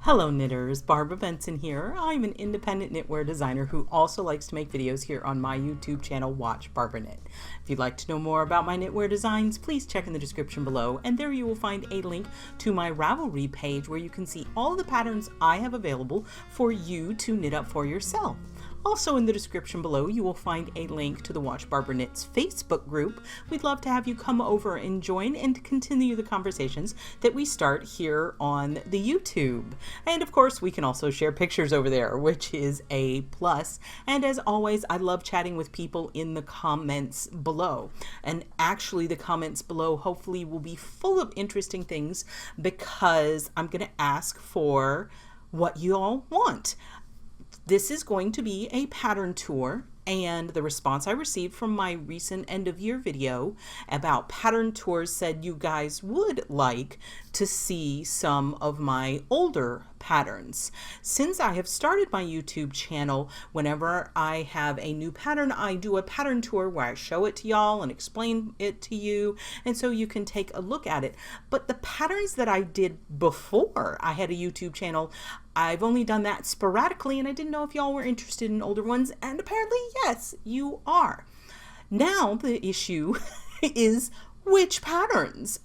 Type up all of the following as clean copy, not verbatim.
Hello knitters, Barbara Benson here. I'm an independent knitwear designer who also likes to make videos here on my YouTube channel, Watch Barbara Knit. If you'd like to know more about my knitwear designs, please check in the description below, and there you will find a link to my Ravelry page where you can see all the patterns I have available for you to knit up for yourself. Also in the description below, you will find a link to the Watch Barbara Knits Facebook group. We'd love to have you come over and join and continue the conversations that we start here on the YouTube. And of course, we can also share pictures over there, which is a plus. And as always, I love chatting with people in the comments below. And actually, the comments below hopefully will be full of interesting things because I'm going to ask for what you all want. This is going to be a pattern tour, and the response I received from my recent end of year video about pattern tours said you guys would like to see some of my older patterns. Since I have started my YouTube channel, whenever I have a new pattern, I do a pattern tour where I show it to y'all and explain it to you, and so you can take a look at it. But the patterns that I did before I had a YouTube channel, I've only done that sporadically, and I didn't know if y'all were interested in older ones, and apparently, yes, you are. Now, the issue is which patterns.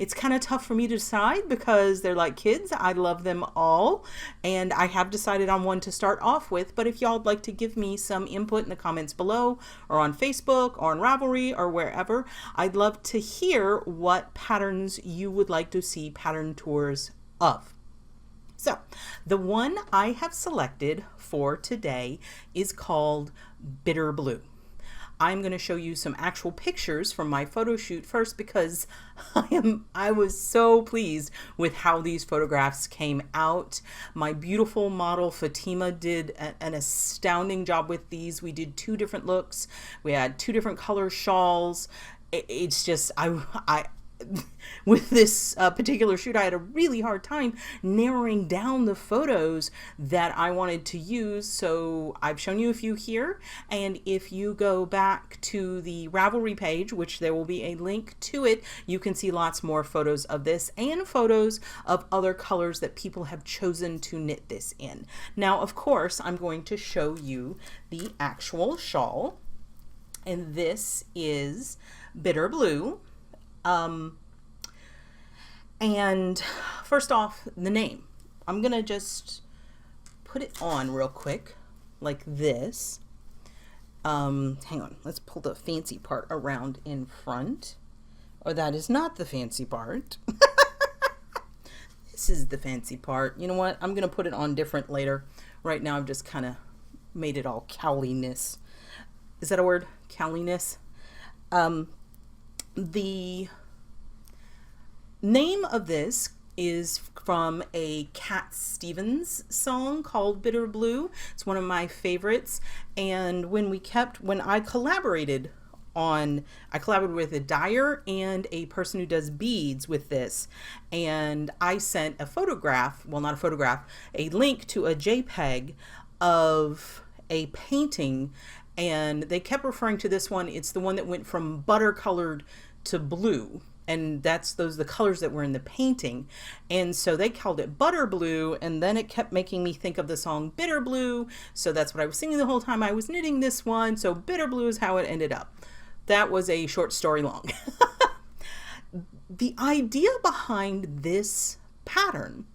It's kind of tough for me to decide because they're like kids. I love them all, and I have decided on one to start off with, but if y'all would like to give me some input in the comments below, or on Facebook, or on Ravelry, or wherever, I'd love to hear what patterns you would like to see pattern tours of. So the one I have selected for today is called BitterBlue. I'm going to show you some actual pictures from my photo shoot first because I was so pleased with how these photographs came out. My beautiful model Fatima did an astounding job with these. We did two different looks. We had two different color shawls. It's just, with this particular shoot, I had a really hard time narrowing down the photos that I wanted to use. So I've shown you a few here. And if you go back to the Ravelry page, which there will be a link to it, you can see lots more photos of this and photos of other colors that people have chosen to knit this in. Now, of course, I'm going to show you the actual shawl. And this is BitterBlue. And first off, the name. I'm gonna just put it on real quick like this. Hang on, let's pull the fancy part around in front. Or that is not the fancy part. This is the fancy part. You know what? I'm gonna put it on different later. Right now I've just kind of made it all cowliness. Is that a word? Cowliness? The name of this is from a Cat Stevens song called BitterBlue. It's one of my favorites. And when I collaborated with a dyer and a person who does beads with this, and I sent a photograph, well, not a photograph, a link to a JPEG of a painting, and they kept referring to this one. It's the one that went from butter colored to blue, and that's the colors that were in the painting. And so they called it ButterBlue, and then it kept making me think of the song BitterBlue, so that's what I was singing the whole time I was knitting this one. So BitterBlue is how it ended up. That was a short story long. The idea behind this pattern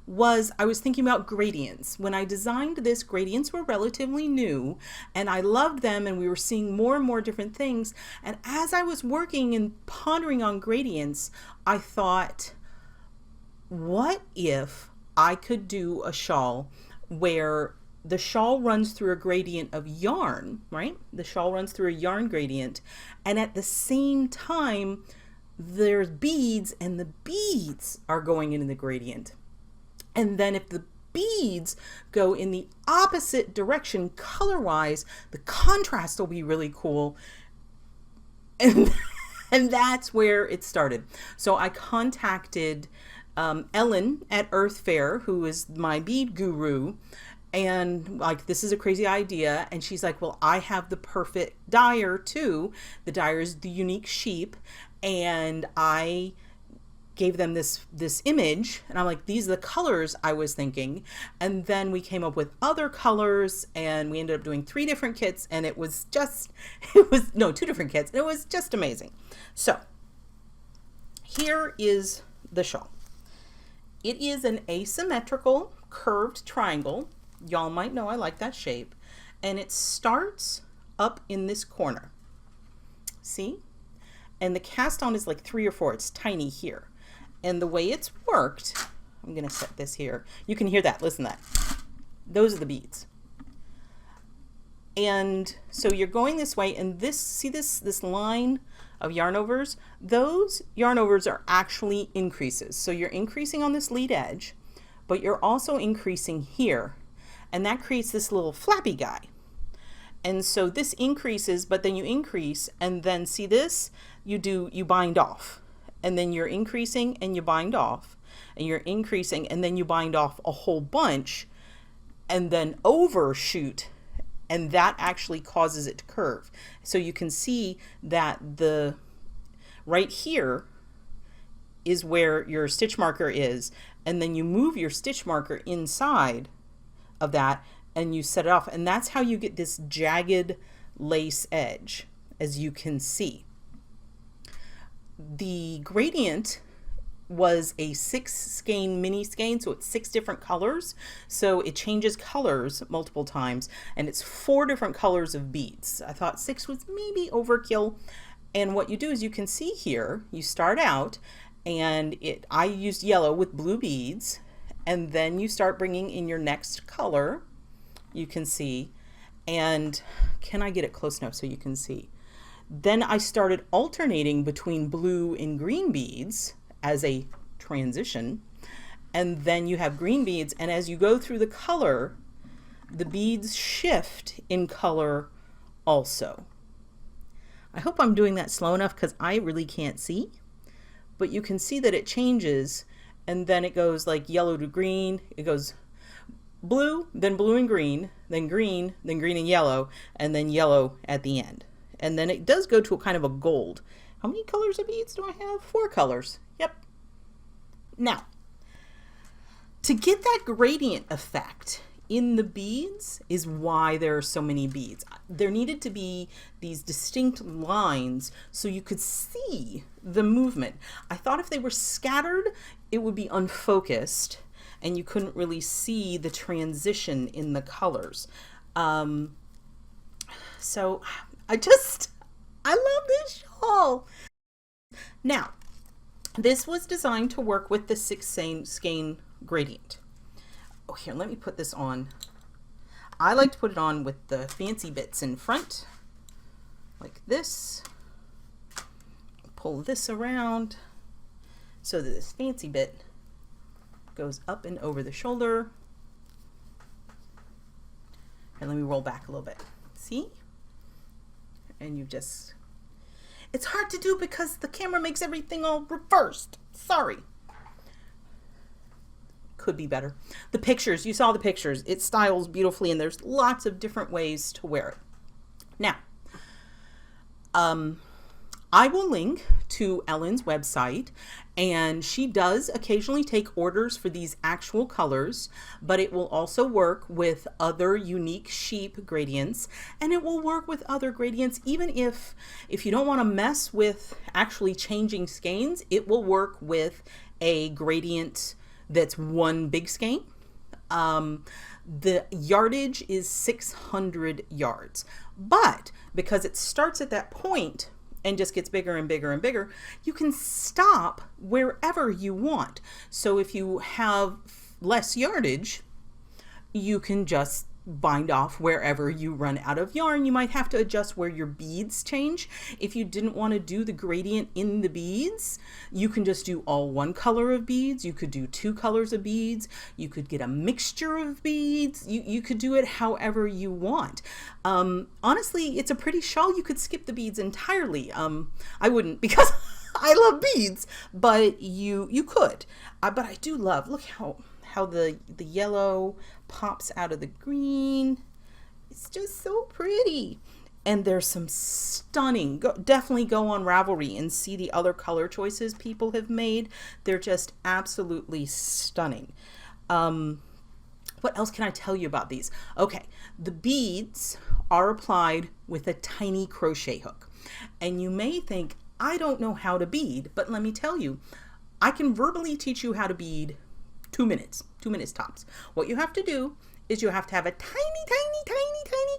was I was thinking about gradients. When I designed this, gradients were relatively new, and I loved them, and we were seeing more and more different things. And as I was working and pondering on gradients, I thought, what if I could do a shawl where the shawl runs through a gradient of yarn, right? The shawl runs through a yarn gradient, and at the same time, there's beads, and the beads are going into the gradient. And then if the beads go in the opposite direction color-wise, the contrast will be really cool. And that's where it started. So I contacted Ellen at Earth Fair, who is my bead guru, and like, this is a crazy idea. And she's like, well, I have the perfect dyer too. The dyer is the Unique Sheep, and I gave them this image, and I'm like, these are the colors I was thinking. And then we came up with other colors, and we ended up doing 3 different kits, and it was 2 different kits. It was just amazing. So here is the shawl. It is an asymmetrical curved triangle. Y'all might know I like that shape. And it starts up in this corner. See? And the cast on is like 3 or 4. It's tiny here. And the way it's worked, I'm going to set this here. You can hear that. Listen to that. Those are the beads. And so you're going this way, and see this line of yarn overs? Those yarn overs are actually increases. So you're increasing on this lead edge, but you're also increasing here. And that creates this little flappy guy. And so this increases, but then you increase, and then see this? You bind off. And then you're increasing and you bind off, and you're increasing and then you bind off a whole bunch and then overshoot, and that actually causes it to curve. So you can see that right here is where your stitch marker is, and then you move your stitch marker inside of that and you set it off, and that's how you get this jagged lace edge, as you can see. The gradient was a 6 skein mini skein, so it's 6 different colors. So it changes colors multiple times, and it's 4 different colors of beads. I thought 6 was maybe overkill. And what you do is, you can see here, you start out, and I used yellow with blue beads, and then you start bringing in your next color, you can see. And can I get it close enough so you can see? Then I started alternating between blue and green beads as a transition. And then you have green beads, and as you go through the color, the beads shift in color also. I hope I'm doing that slow enough because I really can't see. But you can see that it changes, and then it goes like yellow to green. It goes blue and green, then green and yellow, and then yellow at the end. And then it does go to a kind of a gold. How many colors of beads do I have? 4 colors. Yep. Now, to get that gradient effect in the beads is why there are so many beads. There needed to be these distinct lines so you could see the movement. I thought if they were scattered, it would be unfocused and you couldn't really see the transition in the colors. So I love this shawl. Now, this was designed to work with the 6 skein gradient. Oh, here, let me put this on. I like to put it on with the fancy bits in front, like this. Pull this around so that this fancy bit goes up and over the shoulder. And let me roll back a little bit. See? And it's hard to do because the camera makes everything all reversed. Sorry. Could be better. The pictures, you saw the pictures. It styles beautifully, and there's lots of different ways to wear it. Now, I will link to Ellen's website, and she does occasionally take orders for these actual colors, but it will also work with other unique sheep gradients, and it will work with other gradients. Even if you don't want to mess with actually changing skeins, it will work with a gradient that's 1 big skein. The yardage is 600 yards, but because it starts at that point and just gets bigger and bigger and bigger, you can stop wherever you want. So if you have less yardage, you can just bind off wherever you run out of yarn. You might have to adjust where your beads change. If you didn't want to do the gradient in the beads, you can just do all 1 color of beads. You could do 2 colors of beads. You could get a mixture of beads. You could do it however you want. Honestly, it's a pretty shawl. You could skip the beads entirely. I wouldn't, because I love beads, but you could. But I do love, look how the yellow pops out of the green. It's just so pretty. And there's some stunning, definitely go on Ravelry and see the other color choices people have made. They're just absolutely stunning. What else can I tell you about these? Okay, the beads are applied with a tiny crochet hook. And you may think, I don't know how to bead, but let me tell you, I can verbally teach you how to bead 2 minutes tops. What you have to do is you have to have a tiny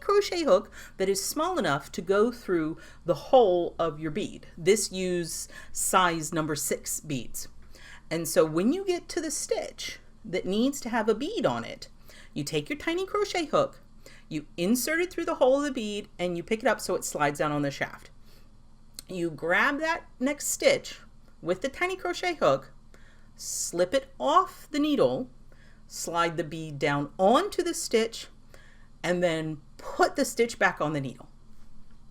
crochet hook that is small enough to go through the whole of your bead. This uses size number 6 beads. And so when you get to the stitch that needs to have a bead on it, you take your tiny crochet hook, you insert it through the hole of the bead, and you pick it up so it slides down on the shaft. You grab that next stitch with the tiny crochet hook, slip it off the needle, slide the bead down onto the stitch, and then put the stitch back on the needle.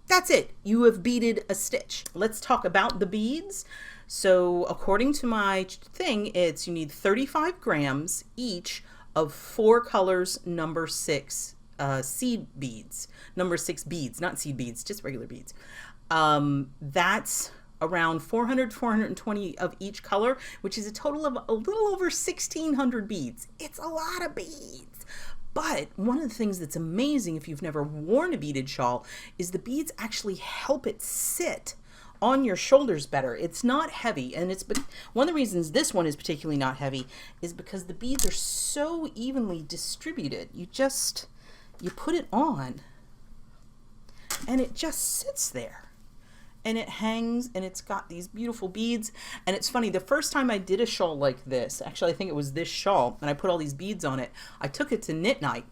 That's it. You have beaded a stitch. Let's talk about the beads. So according to my thing, you need 35 grams each of 4 colors, number 6 seed beads. Number 6 beads, not seed beads, just regular beads. That's around 420 of each color, which is a total of a little over 1,600 beads. It's a lot of beads. But one of the things that's amazing if you've never worn a beaded shawl is the beads actually help it sit on your shoulders better. It's not heavy, and one of the reasons this one is particularly not heavy is because the beads are so evenly distributed. You put it on and it just sits there. And it hangs, and it's got these beautiful beads. And it's funny, the first time I did a shawl like this, actually I think it was this shawl, and I put all these beads on it, I took it to knit night,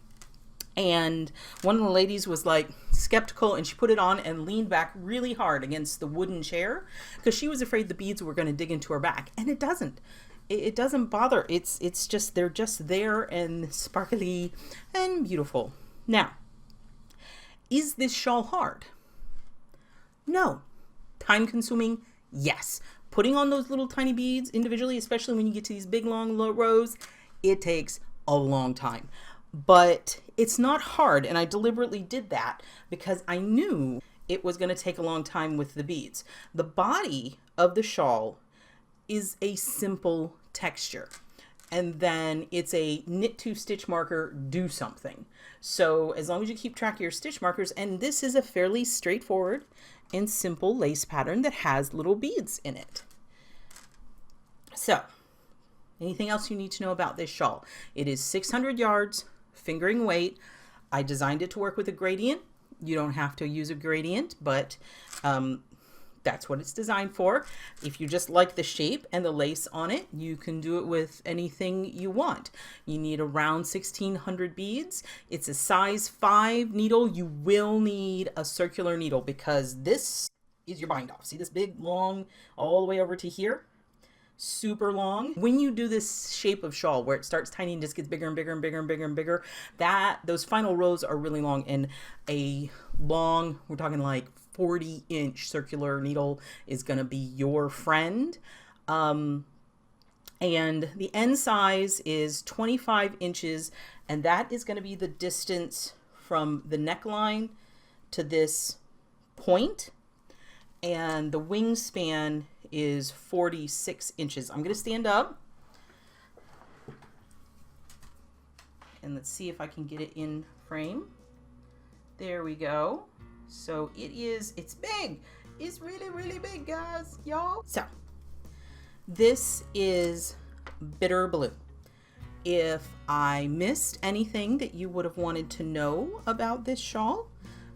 and one of the ladies was like skeptical, and she put it on and leaned back really hard against the wooden chair because she was afraid the beads were going to dig into her back. And it doesn't. It doesn't bother. It's just, they're just there and sparkly and beautiful. Now, is this shawl hard? No. Time consuming? Yes. Putting on those little tiny beads individually, especially when you get to these big long rows, it takes a long time. But it's not hard, and I deliberately did that because I knew it was going to take a long time with the beads. The body of the shawl is a simple texture, and then it's a knit to stitch marker do something. So as long as you keep track of your stitch markers, and this is a fairly straightforward and simple lace pattern that has little beads in it. So anything else you need to know about this shawl? It is 600 yards, fingering weight. I designed it to work with a gradient. You don't have to use a gradient, but that's what it's designed for. If you just like the shape and the lace on it, you can do it with anything you want. You need around 1,600 beads. It's a size 5 needle. You will need a circular needle because this is your bind off. See this big, long, all the way over to here? Super long. When you do this shape of shawl where it starts tiny and just gets bigger and bigger and bigger and bigger and bigger, those final rows are really long, and a long, we're talking like 40-inch circular needle is going to be your friend. And the end size is 25 inches, and that is going to be the distance from the neckline to this point, and the wingspan is 46 inches. I'm going to stand up and let's see if I can get it in frame. There we go. So it's big. It's really, really big, guys, y'all. So this is BitterBlue. If I missed anything that you would have wanted to know about this shawl,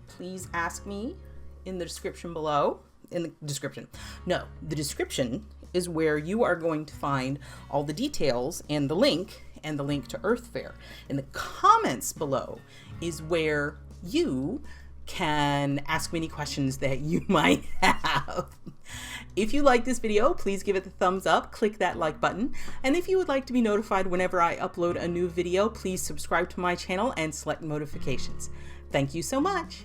please ask me in the description below. In the description. No, the description is where you are going to find all the details and the link to Earth Fair. In the comments below is where you can ask me any questions that you might have. If you like this video, please give it the thumbs up, click that like button, and if you would like to be notified whenever I upload a new video, please subscribe to my channel and select notifications. Thank you so much.